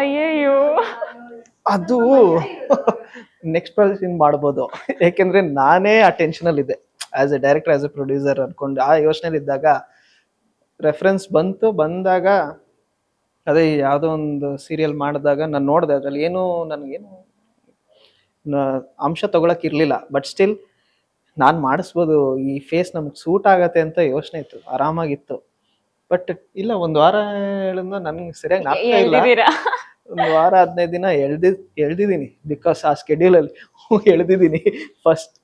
ಅಯ್ಯಯ್ಯೋ ಅದು next project in ಮಾಡ್ಬೋದು. ಯಾಕೆಂದ್ರೆ ನಾನೇ ಆ ಟೆನ್ಷನಲ್ಲಿ ಇದ್ದೆ as A director, as A producer ಅನ್ಕೊಂಡು ಆ ಯೋಚನೆಯಲ್ಲಿ ಇದ್ದಾಗ ರೆಫರೆನ್ಸ್ ಬಂದಾಗ ಅದೇ ಯಾವುದೋ ಒಂದು ಸೀರಿಯಲ್ ಮಾಡಿದಾಗ ನಾನು ನೋಡಿದೆ, ಅದ್ರಲ್ಲಿ ಏನು ನನಗೇನು ಅಂಶ ತಗೊಳಕ್ ಇರ್ಲಿಲ್ಲ. ಬಟ್ ಸ್ಟಿಲ್ ನಾನು ಮಾಡಿಸ್ಬೋದು, ಈ ಫೇಸ್ ನಮ್ಗೆ ಸೂಟ್ ಆಗತ್ತೆ ಅಂತ ಯೋಚನೆ ಇತ್ತು, ಆರಾಮಾಗಿತ್ತು. ಬಟ್ ಇಲ್ಲ, ಒಂದು ವಾರ ಹೇಳಿದ್ನ ನನ್ಗೆ ಸರಿಯಾಗಿ ಜ್ಞಾಪಕ ಇಲ್ಲ. ಎಳ್ದಿದ್ದೀರಾ? ಒಂದು ವಾರ 15 ದಿನ ಎಳ್ದಿದ್ದೀನಿ. ಬಿಕಾಸ್ ಆ ಸ್ಕೆಡ್ಯೂಲಲ್ಲಿ ಎಳ್ದಿದ್ದೀನಿ. ಫಸ್ಟ್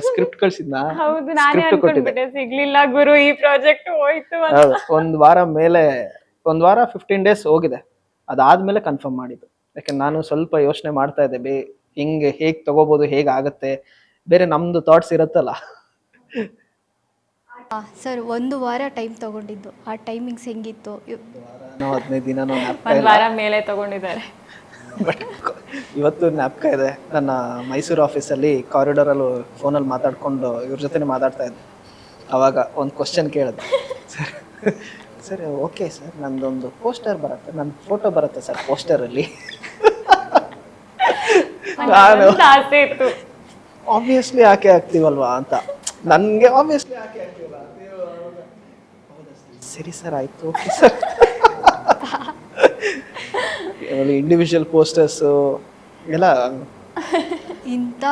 ಸ್ಕ್ರಿಪ್ಟ್ ಕಳ್ಸಿದ್ನ, ಹೌದು, ನಾನೇ ಸ್ಕ್ರಿಪ್ಟ್ ಕೊಟ್ಟಿದ್ದೆ. ಅನ್ಕೊಂಡ್ಬಿಟ್ಟೆ ಸಿಗ್ಲಿಲ್ಲ ಗುರು, ಈ ಪ್ರಾಜೆಕ್ಟ್ ಹೋಯ್ತು ಅಂತ. ಹೌದು, ಒಂದು ವಾರ ಮೇಲೆ, ಒಂದು ವಾರ 15 ಡೇಸ್ ಹೋಗಿದೆ. ಅದಾದ್ಮೇಲೆ ಕನ್ಫರ್ಮ್ ಮಾಡಿದ್ದು. ಯಾಕಂದ್ರೆ ನಾನು ಸ್ವಲ್ಪ ಯೋಚನೆ ಮಾಡ್ತಾ ಇದ್ದೆ, ಹಿಂಗೆ ಹೇಗೆ ತಗೋಬೋದು, ಹೇಗಾಗತ್ತೆ, ಬೇರೆ ನಮ್ದು ಥಾಟ್ಸ್ ಇರುತ್ತಲ್ಲ. ಸರ್ 1 ವಾರ ಟೈಮ್ ತಗೊಂಡಿದ್ದು, ಆ ಟೈಮಿಂಗ್ಸ್ ಹೆಂಗಿತ್ತು? 15 ದಿನ ಒಂದ್ ವಾರ ಮೇಲೆ ತಗೊಂಡಿದ್ದಾರೆ. ಬಟ್ ಇವತ್ತು ಜ್ಞಾಪಕ ಇದೆ, ನನ್ನ ಮೈಸೂರು ಆಫೀಸಲ್ಲಿ ಕಾರಿಡಾರಲ್ಲಿ ಫೋನಲ್ಲಿ ಮಾತಾಡ್ಕೊಂಡು ಇವ್ರ ಜೊತೆ ಮಾತಾಡ್ತಾ ಇದ್ದೆ. ಅವಾಗ ಒಂದು ಕ್ವಶನ್ ಕೇಳಿದೆ, ಸರ್ ಓಕೆ ಸರ್, ನಂದೊಂದು ಪೋಸ್ಟರ್ ಬರುತ್ತೆ, ನನ್ನ ಫೋಟೋ ಬರುತ್ತೆ ಸರ್ ಪೋಸ್ಟರಲ್ಲಿ. ನಾನು ಆಸೆ ಇತ್ತು, ಆಬ್ವಿಯಸ್ಲಿ ಯಾಕೆ ಆಗ್ತೀವಲ್ವಾ ಅಂತ, ನನಗೆ ಆಬ್ವಿಯಸ್ಲಿ ಯಾಕೆ ಆಗ್ತೀವಲ್ಲ. ಸರಿ ಸರ್, ಆಯ್ತು, ಓಕೆ ಸರ್. ಇಂಡಿವಿಜುವಲ್ ಪೋಸ್ಟರ್ಸು ಎಲ್ಲ ಇಂಥ